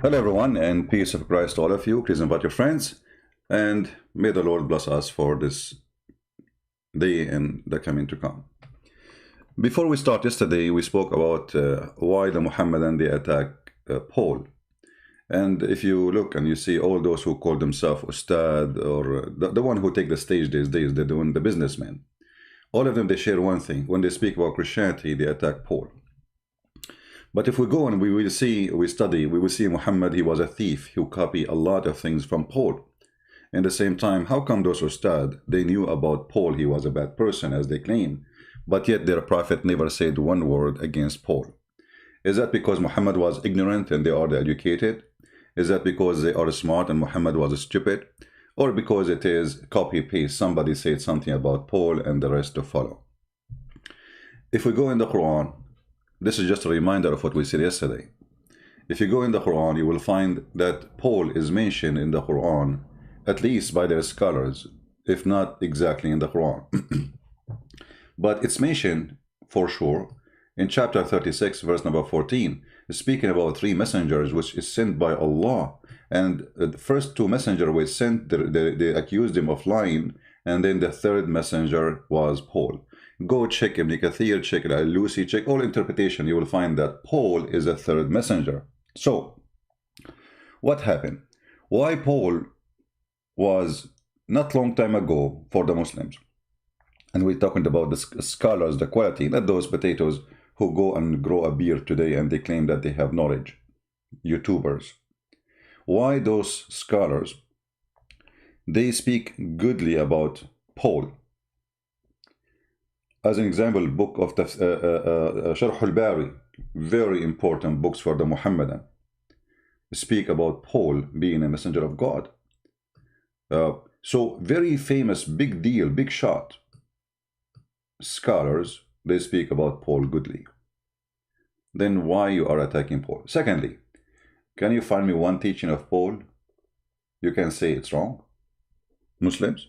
Hello, everyone, and peace of Christ to all of you. Please invite your friends, and may the Lord bless us for this day and the coming to come. Before we start, yesterday we spoke about why the Muhammadan they attack Paul. And if you look and you see all those who call themselves Ustad or the one who take the stage these days, they're doing the businessmen. All of them, they share one thing. When they speak about Christianity, they attack Paul. But if we go and we will see Muhammad, he was a thief who copied a lot of things from Paul. In the same time, how come those Ustad, they knew about Paul, he was a bad person as they claim, but yet their prophet never said one word against Paul? Is that because Muhammad was ignorant and they are the educated? Is that because they are smart and Muhammad was stupid? Or because it is copy-paste, somebody said something about Paul and the rest to follow? If we go in the Quran, this is just a reminder of what we said yesterday. If you go in the Quran, you will find that Paul is mentioned in the Quran, at least by their scholars, if not exactly in the Quran. But it's mentioned for sure in chapter 36, verse number 14, speaking about three messengers which is sent by Allah. And the first two messengers were sent, they accused him of lying, and then the third messenger was Paul. Go check Ibn Kathir, check Al-Lusi, check all interpretation. You will find that Paul is a third messenger. So, what happened? Why Paul was not long time ago for the Muslims? And we're talking about the scholars, the quality, not those potatoes who go and grow a beard today and they claim that they have knowledge. YouTubers. Why those scholars? They speak goodly about Paul. As an example, book of the Sharh al-Bari, very important books for the Muhammadan, speak about Paul being a messenger of God. So very famous, big deal, big shot scholars, they speak about Paul goodly. Then why you are attacking Paul? Secondly, can you find me one teaching of Paul you can say it's wrong? Muslims?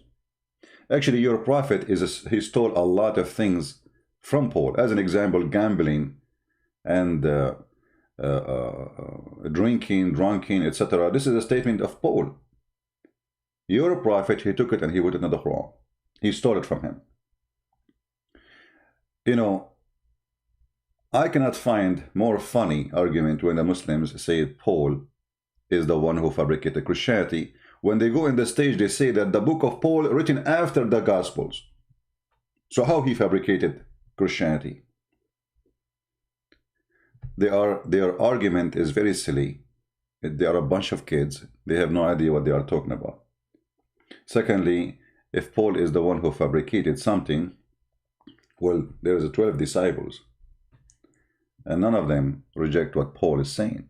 Actually, your prophet he stole a lot of things from Paul. As an example, gambling and drinking, drunken, etc. This is a statement of Paul. Your prophet, he took it and he put it in the Quran. He stole it from him. You know, I cannot find more funny argument when the Muslims say Paul is the one who fabricated Christianity. When they go in the stage, they say that the book of Paul written after the Gospels. So how he fabricated Christianity? Their argument is very silly. They are a bunch of kids. They have no idea what they are talking about. Secondly, if Paul is the one who fabricated something, well, there's 12 disciples. And none of them reject what Paul is saying.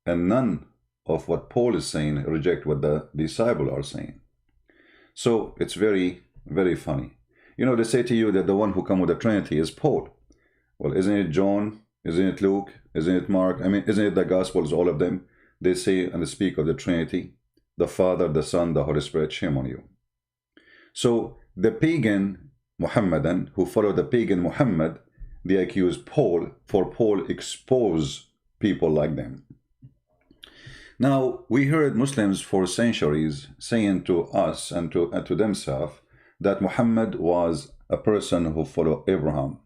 And none of what Paul is saying reject what the disciples are saying. So it's very, very funny. You know, they say to you that the one who come with the Trinity is Paul. Well, isn't it John? Isn't it Luke? Isn't it Mark? I mean, isn't it the Gospels, all of them? They say and they speak of the Trinity, the Father, the Son, the Holy Spirit, shame on you. So the pagan Muhammadan who follow the pagan Muhammad, they accuse Paul for Paul expose people like them. Now, we heard Muslims for centuries saying to us and to themselves that Muhammad was a person who followed Abraham.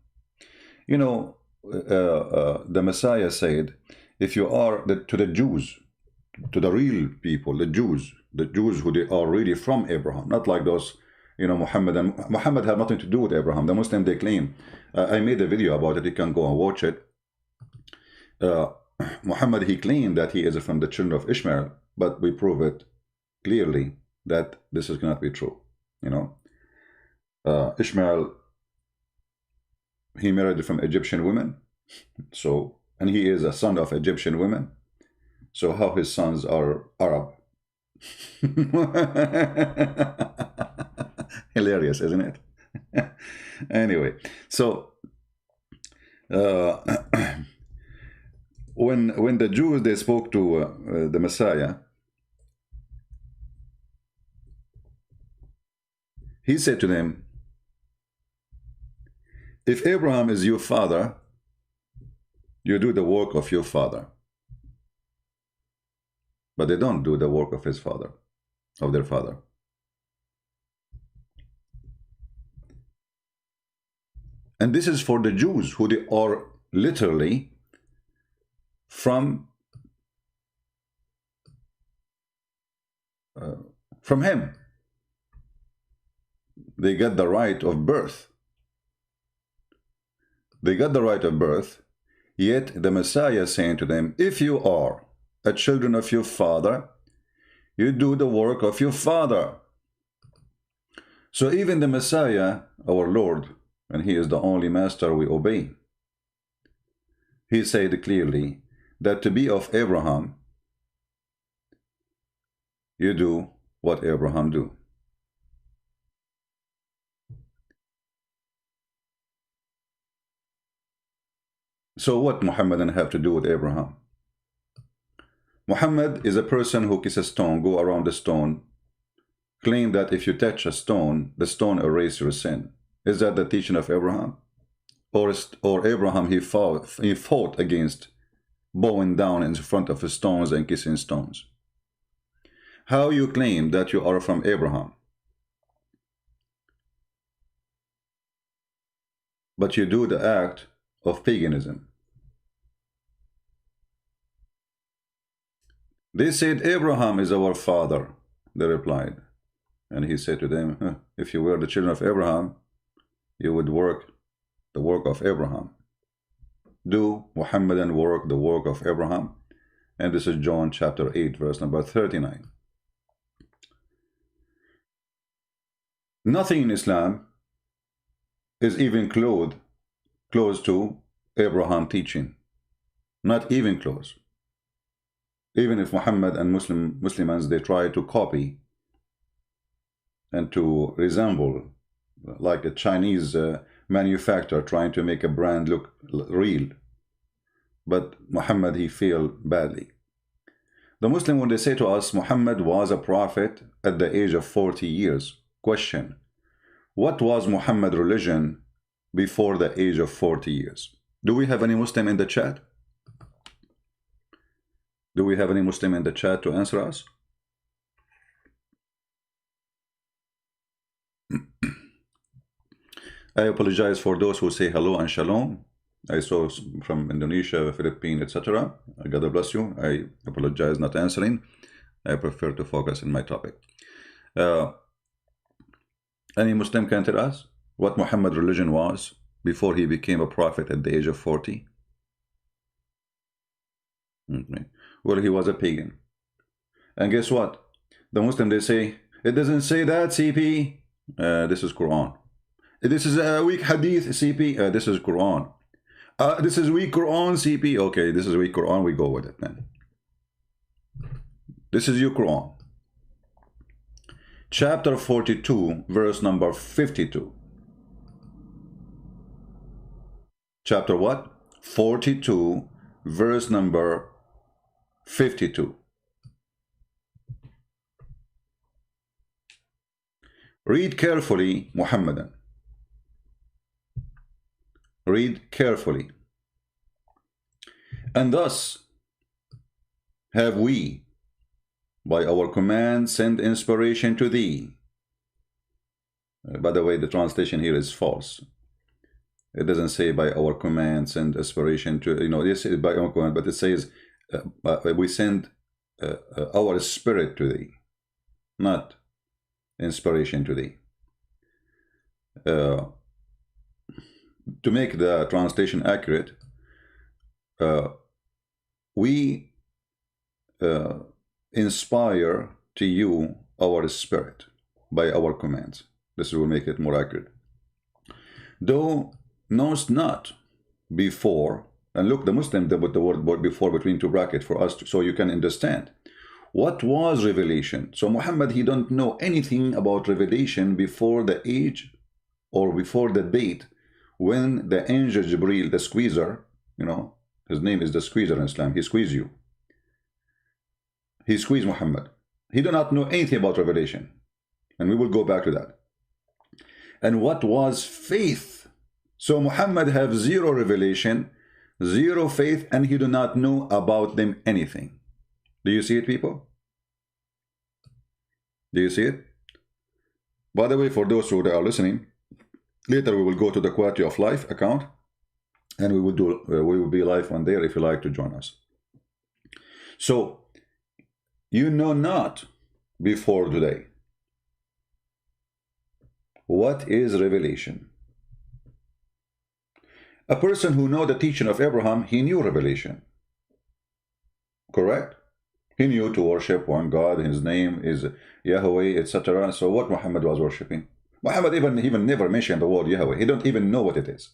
You know, the Messiah said, if you are to the Jews, to the real people, the Jews who they are really from Abraham, not like those, you know, Muhammad had nothing to do with Abraham. The Muslim, they claim. I made a video about it. You can go and watch it. Muhammad, he claimed that he is from the children of Ishmael, but we prove it clearly that this is cannot be true. You know, Ishmael, he married from Egyptian women, so, and he is a son of Egyptian women. So how his sons are Arab? Hilarious, isn't it? Anyway, so when the Jews they spoke to the Messiah, he said to them, if Abraham is your father, You do the work of your father. But they don't do the work of his father, of their father. And this is for the Jews, who they are literally from him. They get the right of birth. They got the right of birth, yet the Messiah is saying to them, if you are a children of your father, you do the work of your father. So even the Messiah, our Lord, and he is the only master we obey, he said clearly that to be of Abraham, you do what Abraham do. So what Muhammad have to do with Abraham? Muhammad is a person who kisses a stone, go around the stone, claim that if you touch a stone, the stone erases your sin. Is that the teaching of Abraham? Or Abraham, he fought against bowing down in front of stones and kissing stones. How you claim that you are from Abraham, but you do the act of paganism? They said, Abraham is our father, they replied. And he said to them, if you were the children of Abraham, you would work the work of Abraham. Do Muhammadan work the work of Abraham? And this is John chapter 8, verse number 39. Nothing in Islam is even close to Abraham teaching. Not even close. Even if Muhammad and Muslims, they try to copy and to resemble like a Chinese manufacturer trying to make a brand look real. But Muhammad, he failed badly. The Muslim, when they say to us, Muhammad was a prophet at the age of 40 years. Question, what was Muhammad's religion before the age of 40 years? Do we have any Muslim in the chat? Do we have any Muslim in the chat to answer us? I apologize for those who say hello and shalom. I saw from Indonesia, Philippines, etc. God bless you. I apologize not answering. I prefer to focus on my topic. Any Muslim can tell us what Muhammad's religion was before he became a prophet at the age of 40? Okay. Well, he was a pagan. And guess what? The Muslim, they say, it doesn't say that, CP. This is Quran. This is a weak hadith, CP. This is Quran. This is weak Quran, CP. Okay, this is weak Quran. We go with it then. This is your Quran. Chapter 42, verse number 52. Chapter what? 42, verse number 52. Read carefully, Muhammadan. Read carefully. And thus have we, by our command, sent inspiration to thee. By the way, the translation here is false. It doesn't say by our command, send inspiration to, this is by our command, but it says we send our spirit to thee, not inspiration to thee. To make the translation accurate, we inspire to you our spirit by our commands. This will make it more accurate. Thou knowest not before, and look, the Muslim, they put the word before between two brackets for us, so you can understand. What was revelation? So Muhammad, he don't know anything about revelation before the age or before the date when the angel Jibreel, the squeezer, his name is the squeezer in Islam, he squeezed you. He squeezed Muhammad. He do not know anything about revelation. And we will go back to that. And what was faith? So Muhammad have zero revelation Zero faith, and he do not know about them anything. Do you see it, people? Do you see it? By the way, for those who are listening, later we will go to the quality of life account, and we will be live on there if you like to join us. So you know not before today. What is revelation? A person who know the teaching of Abraham, he knew revelation. Correct? He knew to worship one God, his name is Yahweh, etc. So what Muhammad was worshipping? Muhammad even never mentioned the word Yahweh. He don't even know what it is.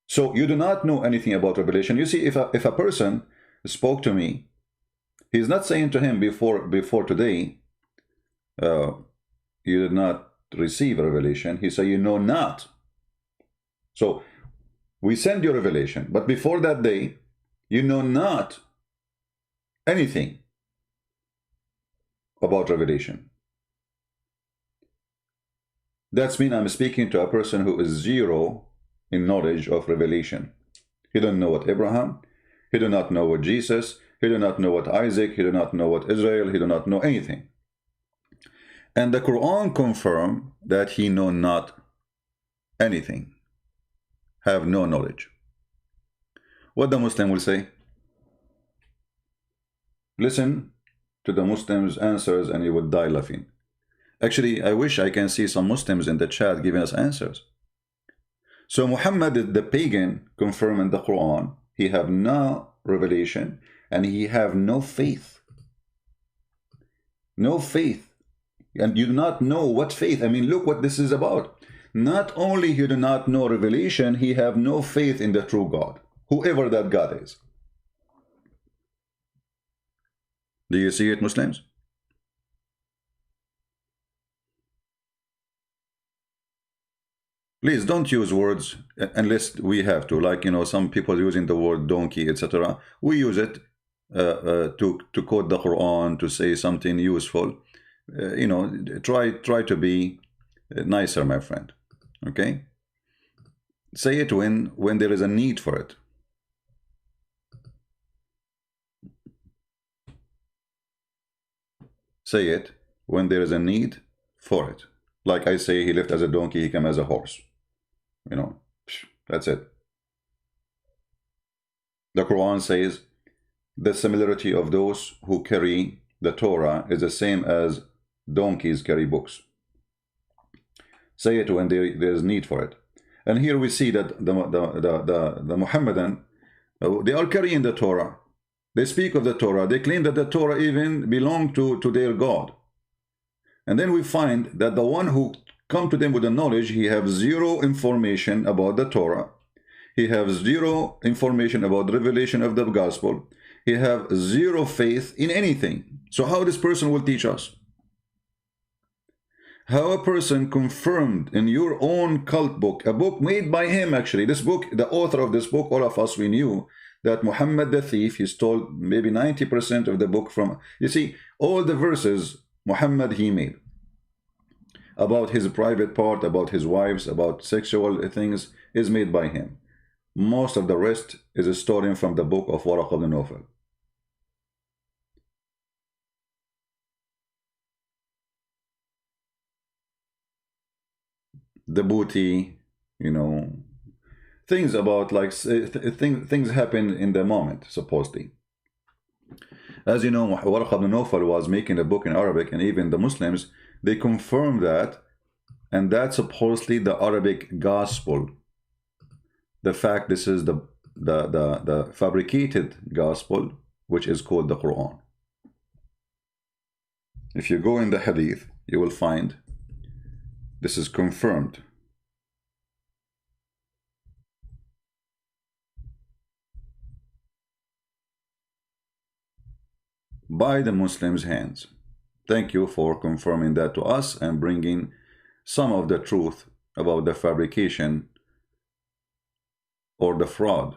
So you do not know anything about revelation. You see, if a person spoke to me, he's not saying to him before today, you did not receive a revelation. He say, you know not. So we send you revelation, but before that day, you know not anything about revelation. That's mean I'm speaking to a person who is zero in knowledge of revelation. He don't know what Abraham, he do not know what Jesus, he do not know what Isaac, he do not know what Israel, he do not know anything. And the Quran confirm that he know not anything, have no knowledge. What the Muslim will say? Listen to the Muslims' answers and you would die laughing. Actually, I wish I can see some Muslims in the chat giving us answers. So Muhammad, the pagan, confirm in the Quran, he have no revelation and he have no faith. No faith. And you do not know what faith. I mean, look what this is about. Not only he do not know revelation, he have no faith in the true God, whoever that God is. Do you see it, Muslims? Please don't use words unless we have to. Like, you know, some people using the word donkey, etc. We use it to quote the Quran, to say something useful. You know, try to be nicer, my friend. Okay? Say it when there is a need for it. Say it when there is a need for it. Like I say, he left as a donkey, he came as a horse. You know, that's it. The Quran says the similarity of those who carry the Torah is the same as donkeys carry books. Say it when there's need for it. And here we see that the Muhammadan, they are carrying the Torah. They speak of the Torah. They claim that the Torah even belonged to their God. And then we find that the one who come to them with the knowledge, he have zero information about the Torah. He have zero information about the revelation of the gospel. He have zero faith in anything. So how this person will teach us? How a person confirmed in your own cult book, a book made by him actually, this book, the author of this book, all of us, we knew that Muhammad the thief, he stole maybe 90% of the book from, you see, all the verses Muhammad he made about his private part, about his wives, about sexual things, is made by him. Most of the rest is a story from the book of Waraq ibn Nawfal. The booty, you know, things about like things happen in the moment, supposedly. As you know, Waraq ibn Nawfal was making a book in Arabic, and even the Muslims, they confirm that, and that's supposedly the Arabic gospel. The fact this is the fabricated gospel, which is called the Quran. If you go in the hadith, you will find this is confirmed. By the Muslims' hands. Thank you for confirming that to us and bringing some of the truth about the fabrication or the fraud.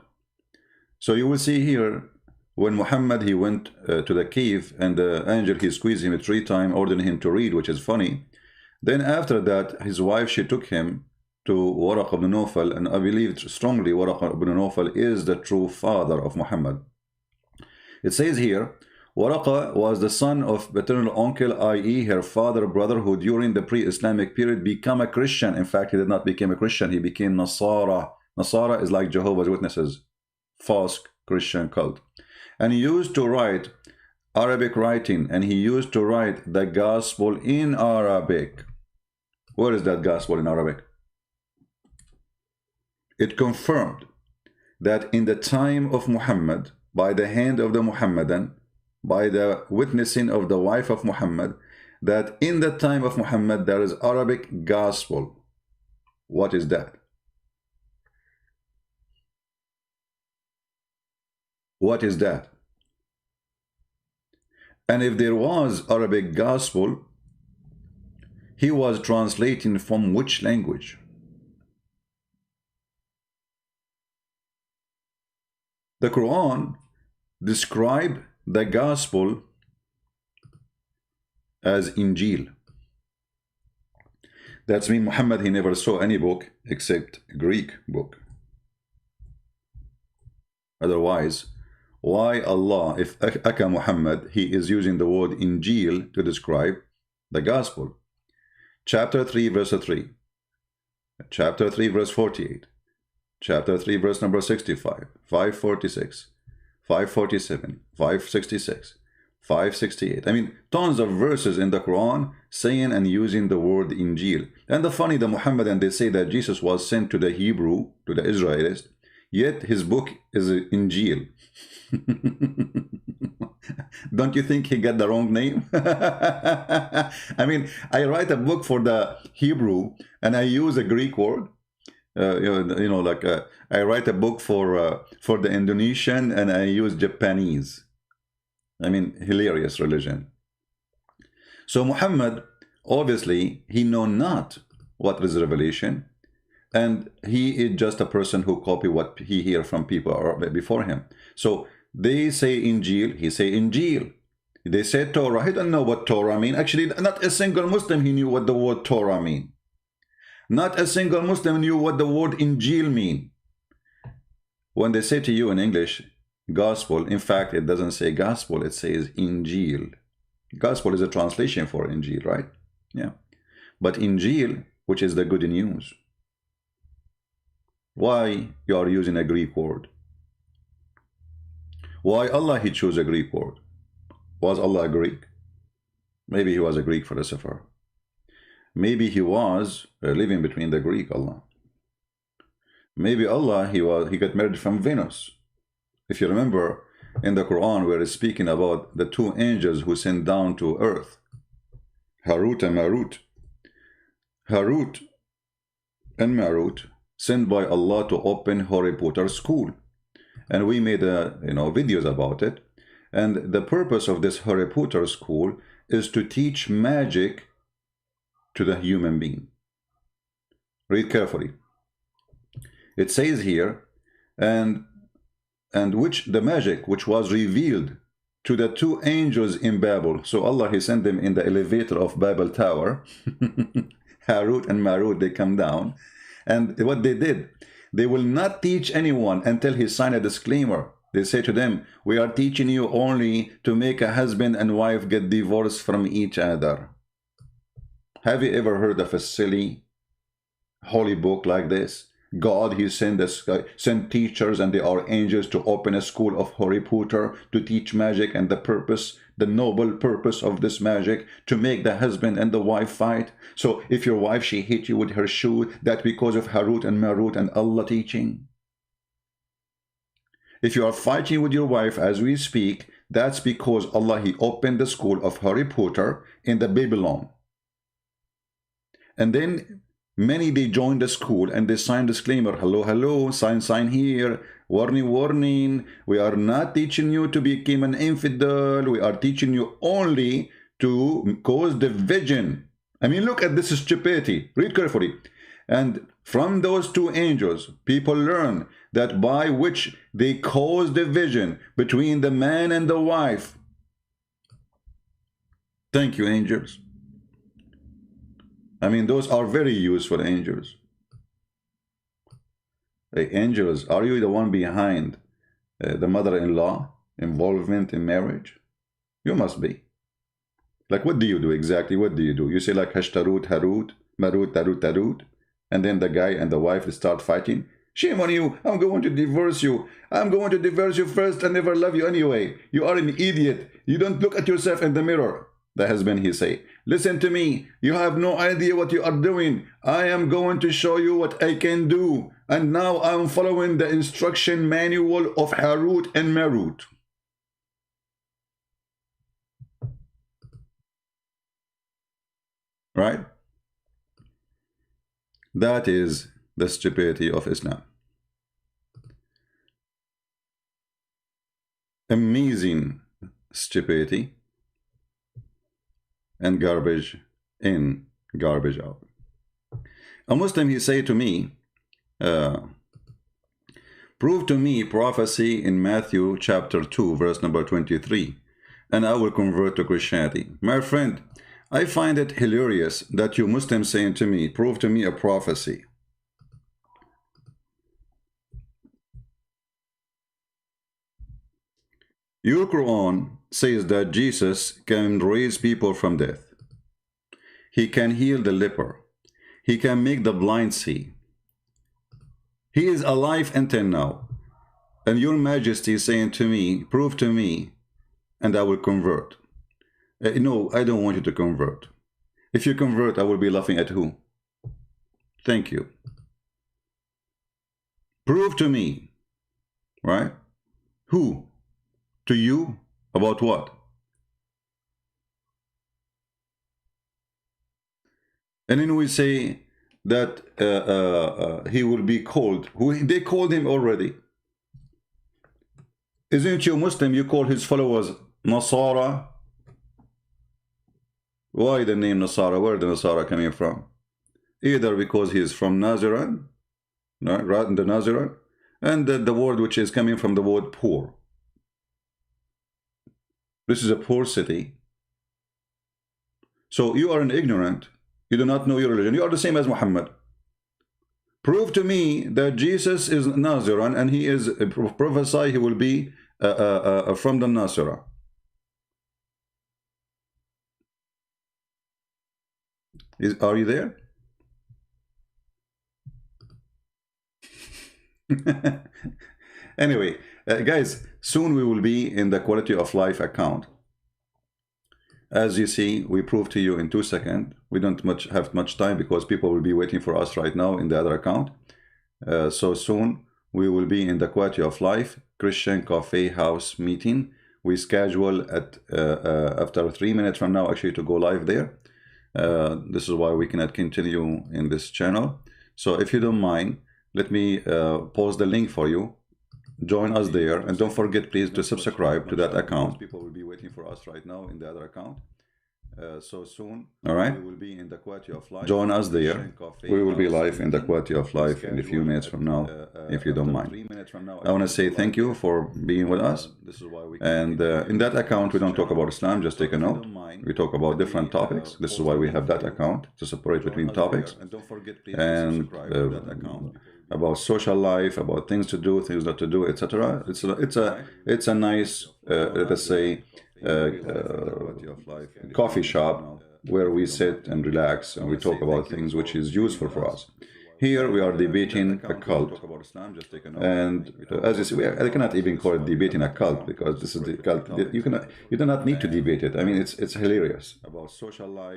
So you will see here, when Muhammad, he went to the cave and the angel, he squeezed him 3 times, ordering him to read, which is funny. Then after that, his wife, she took him to Waraq ibn Nawfal, and I believe strongly Waraq ibn Nawfal is the true father of Muhammad. It says here, Waraqa was the son of paternal uncle, i.e. her father brother, who during the pre-Islamic period became a Christian. In fact, he did not become a Christian, he became Nasara. Nasara is like Jehovah's Witnesses, false Christian cult. And he used to write Arabic writing, and he used to write the gospel in Arabic. Where is that gospel in Arabic? It confirmed that in the time of Muhammad, by the hand of the Muhammadan, by the witnessing of the wife of Muhammad, that in the time of Muhammad there is Arabic gospel. What is that? What is that? And if there was Arabic gospel, he was translating from which language? The Quran describes the gospel as Injil. That's mean Muhammad, he never saw any book except Greek book. Otherwise, why Allah, if Aka Muhammad, he is using the word Injil to describe the gospel? Chapter 3 verse 3, chapter 3 verse 48, chapter 3 verse number 65, 546, 547, 566, 568. I mean, tons of verses in the Quran saying and using the word Injil. And the funny, the Muhammadan, they say that Jesus was sent to the Hebrew, to the Israelites, yet his book is Injil. Don't you think he got the wrong name? I mean, I write a book for the Hebrew and I use a Greek word. I write a book for the Indonesian and I use Japanese. I mean, hilarious religion. So Muhammad, obviously, he know not what is revelation, and he is just a person who copy what he hear from people before him. So they say Injil, he say Injil. They say Torah, he don't know what Torah mean. Actually, not a single Muslim he knew what the word Torah mean. Not a single Muslim knew what the word Injil mean. When they say to you in English, gospel, in fact, it doesn't say gospel, it says Injil. Gospel is a translation for Injil, right? Yeah. But Injil, which is the good news. Why you are using a Greek word? Why Allah he chose a Greek word? Was Allah a Greek? Maybe he was a Greek philosopher. Maybe he was living between the Greek Allah. Maybe Allah he got married from Venus. If you remember in the Quran where it's speaking about the two angels who sent down to earth, Harut and Marut. Harut and Marut sent by Allah to open Harry Potter school, and we made videos about it. And the purpose of this Harry Potter school is to teach magic to the human being. Read carefully. It says here, and which the magic which was revealed to the two angels in Babel. So Allah he sent them in the elevator of Babel Tower. Harut and Marut, they come down, and what they did, they will not teach anyone until he signed a disclaimer. They say to them, we are teaching you only to make a husband and wife get divorced from each other. Have you ever heard of a silly holy book like this? God, he sent teachers and they are angels to open a school of Harry Potter to teach magic, and the purpose, the noble purpose of this magic, to make the husband and the wife fight. So if your wife, she hit you with her shoe, that's because of Harut and Marut and Allah teaching. If you are fighting with your wife as we speak, that's because Allah, he opened the school of Harry Potter in the Babylon. And then many, they joined the school and they signed disclaimer. Hello, hello, sign here. Warning, warning. We are not teaching you to become an infidel. We are teaching you only to cause division. I mean, look at this stupidity. Read carefully. And from those two angels, people learn that by which they cause division between the man and the wife. Thank you, angels. I mean, those are very useful angels. angels, are you the one behind the mother-in-law involvement in marriage? You must be. Like, what do you do exactly? What do? You say like Hashtarut, Harut, Marut, Tarut, Tarut, and then the guy and the wife start fighting. Shame on you, I'm going to divorce you. I'm going to divorce you first and never love you anyway. You are an idiot. You don't look at yourself in the mirror. The husband, he say, listen to me. You have no idea what you are doing. I am going to show you what I can do. And now I'm following the instruction manual of Harut and Marut. Right? That is the stupidity of Islam. Amazing stupidity and garbage in, garbage out. A Muslim, he say to me, prove to me prophecy in Matthew chapter 2 verse number 23 and I will convert to Christianity. My friend, I find it hilarious that you Muslims saying to me, prove to me a prophecy. Your Quran says that Jesus can raise people from death. He can heal the leper. He can make the blind see. He is alive until now. And your majesty is saying to me, prove to me, and I will convert. No, I don't want you to convert. If you convert, I will be laughing at who? Thank you. Prove to me, right? Who? To you? About what? And then we say that he will be called. They called him already. Isn't you Muslim? You call his followers Nasara. Why the name Nasara? Where the Nasara coming from? Either because he is from Nazareth, right? The Nazareth, and the word which is coming from the word poor. This is a poor city. So you are an ignorant. You do not know your religion. You are the same as Muhammad. Prove to me that Jesus is Nazarene and he is prophesy he will be from the Nasara. Are you there? Anyway, guys, soon we will be in the quality of life account. As you see, we prove to you in 2 seconds. We don't have much time because people will be waiting for us right now in the other account. So soon we will be in the quality of life Christian coffee house meeting. We schedule at after 3 minutes from now actually to go live there. This is why we cannot continue in this channel. So if you don't mind, let me post the link for you. Join us there, and don't forget please to subscribe to that account. People will be waiting for us right now in the other account. So soon, all right, we will be in the quality of life. Join us there. We will be live in the quality of life in a few minutes from now, if you don't mind. I want to say thank you for being with us. And in that account, we don't talk about Islam, just take a note. We talk about different topics. This is why we have that account, to separate between topics. And about social life, about things to do, things not to do, etc. It's a nice, let us say, coffee shop where we sit and relax and we talk about things which is useful for us. Here we are debating a cult, and as you see, I cannot even call it debating a cult because this is the cult. You do not need to debate it. I mean, it's hilarious.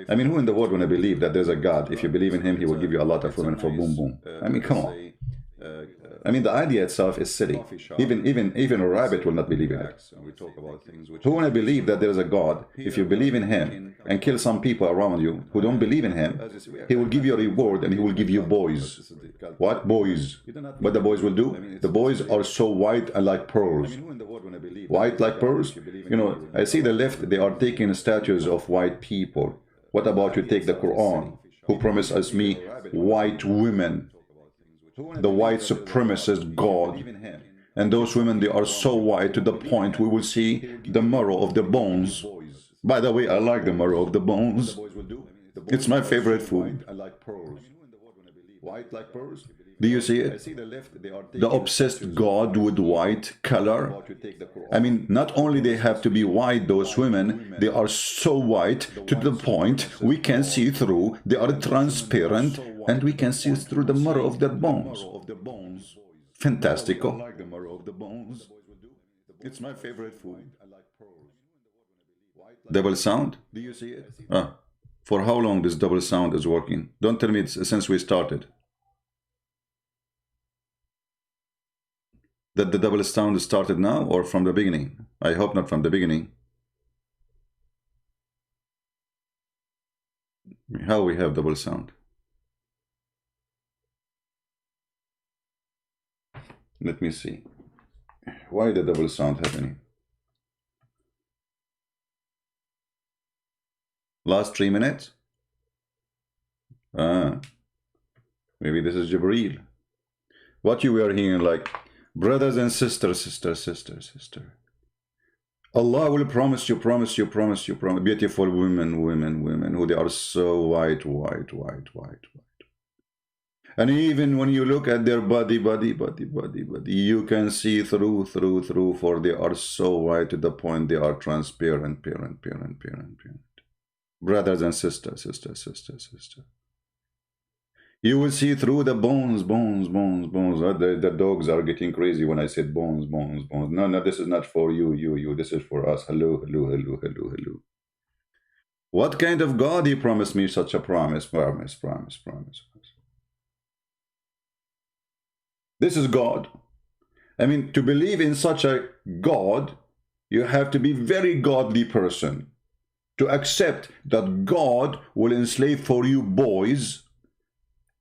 I mean, who in the world want to believe that there's a God? If you believe in him, he will give you a lot of women for boom boom. I mean, come on. I mean, the idea itself is silly. Even a rabbit will not believe in it. Who want to believe that there is a God? If you believe in him and kill some people around you who don't believe in him, he will give you a reward and he will give you boys. What boys? What the boys will do? The boys are so white and like pearls. White like pearls? You know, I see the left, they are taking statues of white people. What about you take the Quran, who promises me white women? The white supremacist God, and those women, they are so white to the point we will see the marrow of the bones. By the way, I like the marrow of the bones. It's my favorite food. White like pearls. Do you see it? The obsessed God with white color. I mean, not only they have to be white, those women, they are so white to the point we can see through. They are transparent, and we can see through the marrow of their bones. Fantastical. It's my favorite food. Double sound? Do you see it? For how long this double sound is working? Don't tell me it's since we started. That the double sound started now or from the beginning? I hope not from the beginning. How we have double sound? Let me see. Why the double sound happening? Last 3 minutes? Maybe this is Jibreel. What you were hearing, like, brothers and sisters, sister. Allah will promise you, beautiful women, who they are so white. And even when you look at their body, you can see through, for they are so white to the point they are transparent, brothers and sisters, sister. You will see through the bones. The dogs are getting crazy when I said bones. No, this is not for you. This is for us. Hello. What kind of God he promised me such a promise? This is God. I mean, to believe in such a God, you have to be very godly person. To accept that God will enslave for you boys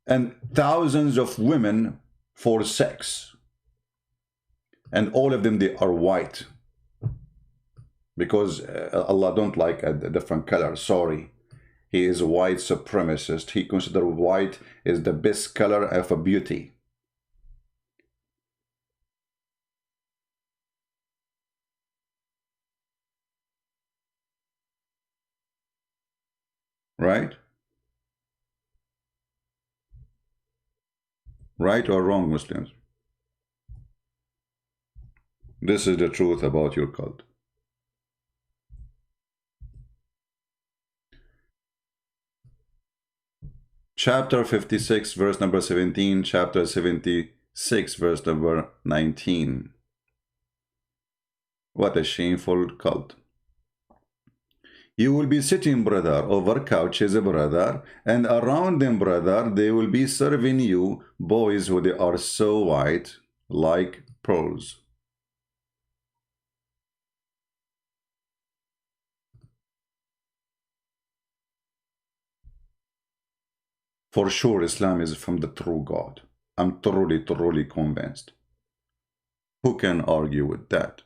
and thousands of women for sex. And all of them, they are white. Because Allah don't like a different color, sorry. He is a white supremacist. He considers white is the best color of a beauty. Right? Right or wrong, Muslims? This is the truth about your cult. Chapter 56, verse number 17. Chapter 76, verse number 19. What a shameful cult. You will be sitting, brother, over couches, brother, and around them, brother, they will be serving you boys who they are so white, like pearls. For sure, Islam is from the true God. I'm truly convinced. Who can argue with that?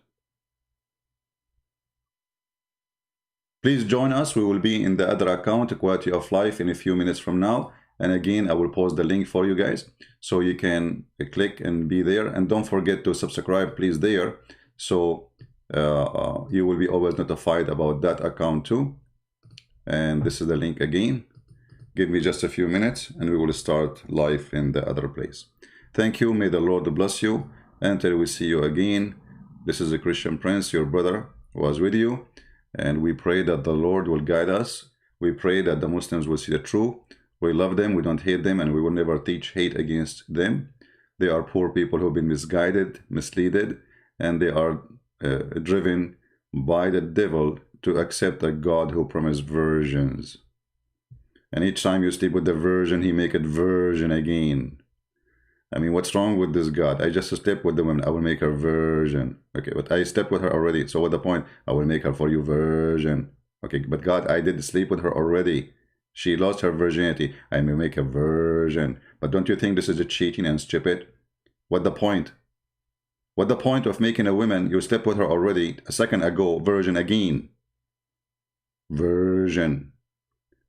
Please join us. We will be in the other account, Quality of Life, in a few minutes from now. And again, I will post the link for you guys so you can click and be there. And don't forget to subscribe, please, there. So you will be always notified about that account too. And this is the link again. Give me just a few minutes and we will start live in the other place. Thank you. May the Lord bless you. Until we see you again. This is the Christian Prince, your brother, was with you. And we pray that the Lord will guide us. We pray that the Muslims will see the truth. We love them, we don't hate them, and we will never teach hate against them. They are poor people who have been misguided, misled, and they are driven by the devil to accept a God who promised virgins. And each time you sleep with the virgin, he make it virgin again. I mean, what's wrong with this God? I just slept with the woman, I will make her virgin. Okay, but I slept with her already, so what's the point? I will make her for you virgin. Okay, but God, I did sleep with her already. She lost her virginity. I may make a virgin. But don't you think this is a cheating and stupid? What the point? What the point of making a woman, you slept with her already a second ago, virgin again? Virgin.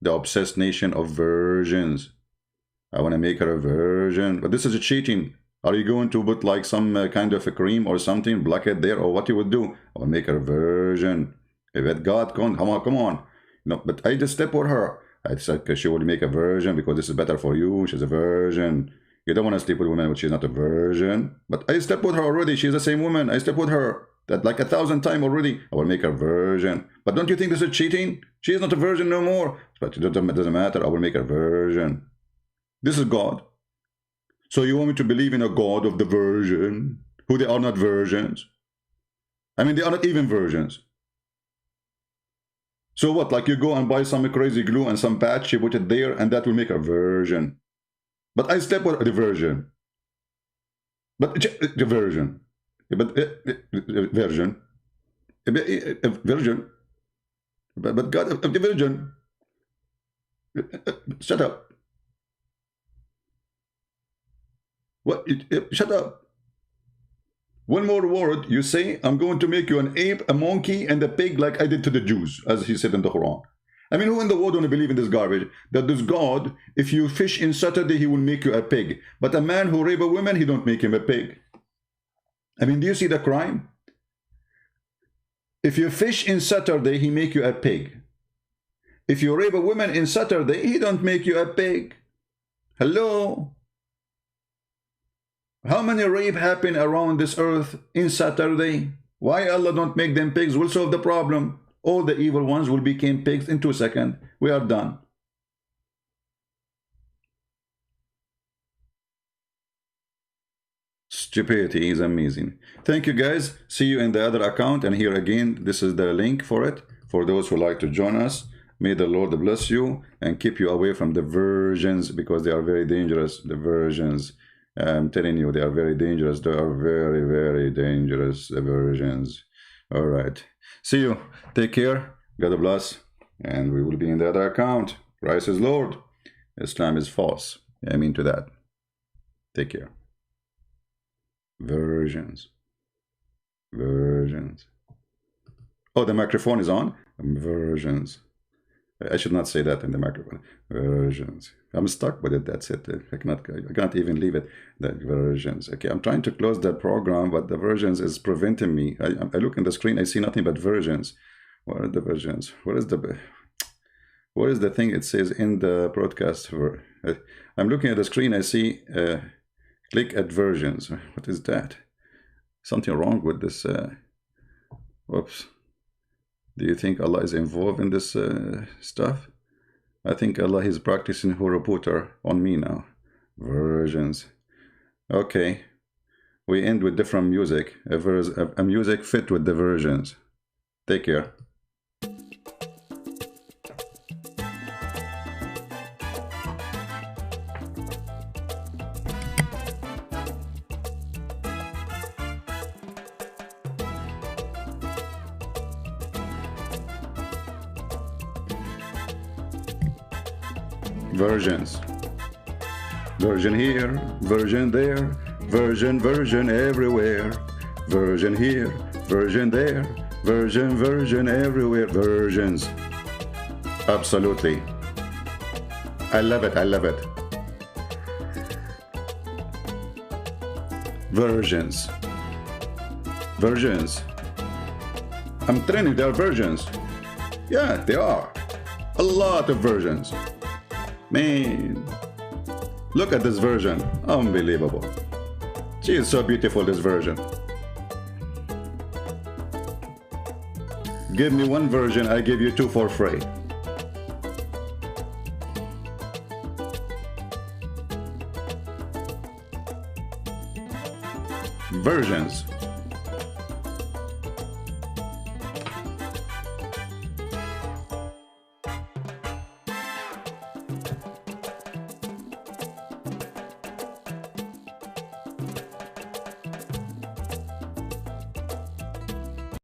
The obsessed nation of virgins. I want to make her a virgin. But this is a cheating. Are you going to put like some kind of a cream or something, block it there, or what you would do? I will make her a virgin. If God, come on. No, but I just slept with her. I said she will make a virgin because this is better for you. She's a virgin. You don't want to sleep with a woman when she's not a virgin. But I slept with her already. She's the same woman. I slept with her that like 1,000 times already. I will make her virgin. But don't you think this is cheating? She is not a virgin no more. But it doesn't matter. I will make her virgin. This is God. So you want me to believe in a God of the virgin, who they are not virgins? I mean, they are not even virgins. So what? Like you go and buy some crazy glue and some patch, you put it there, and that will make a virgin. But I slept with the virgin. But the virgin. But virgin. Virgin. But God, the virgin. Shut up. What? Shut up. One more word, you say, I'm going to make you an ape, a monkey, and a pig like I did to the Jews, as he said in the Quran. I mean, who in the world want to believe in this garbage? That this God, if you fish in Saturday, he will make you a pig. But a man who rape a woman, he don't make him a pig. I mean, do you see the crime? If you fish in Saturday, he make you a pig. If you rape a woman in Saturday, he don't make you a pig. Hello? How many rape happen around this earth in Saturday? Why Allah don't make them pigs? We'll solve the problem. All the evil ones will become pigs in 2 seconds. We are done. Stupidity is amazing. Thank you guys. See you in the other account. And here again, this is the link for it. For those who like to join us. May the Lord bless you and keep you away from the virgins, because they are very dangerous. The virgins. I'm telling you, they are very dangerous. They are very, very dangerous, the virgins. All right. See you. Take care. God bless. And we will be in the other account. Christ is Lord. Islam is false. I mean to that. Take care. Virgins. Virgins. Oh, the microphone is on? Virgins. I should not say that in the microphone. Virgins. I'm stuck with it. That's it. I cannot even leave it. The versions. Okay, I'm trying to close that program, but the versions is preventing me. I look in the screen. I see nothing but versions. What are the versions? What is the thing it says in the broadcast? I'm looking at the screen. I see click at versions. What is that? Something wrong with this? Whoops. Do you think Allah is involved in this stuff? I think Allah is practicing Horoputer on me now. Versions. Okay. We end with different music. A music fit with the versions. Take care. Versions. Version here, version there, version everywhere. Version here, version there, version everywhere. Versions. Absolutely. I love it, I love it. Versions. Versions. I'm telling you, they are versions. Yeah, they are. A lot of versions. Man, look at this version. Unbelievable. She is so beautiful, this version. Give me one version, I give you 2 for free. Versions.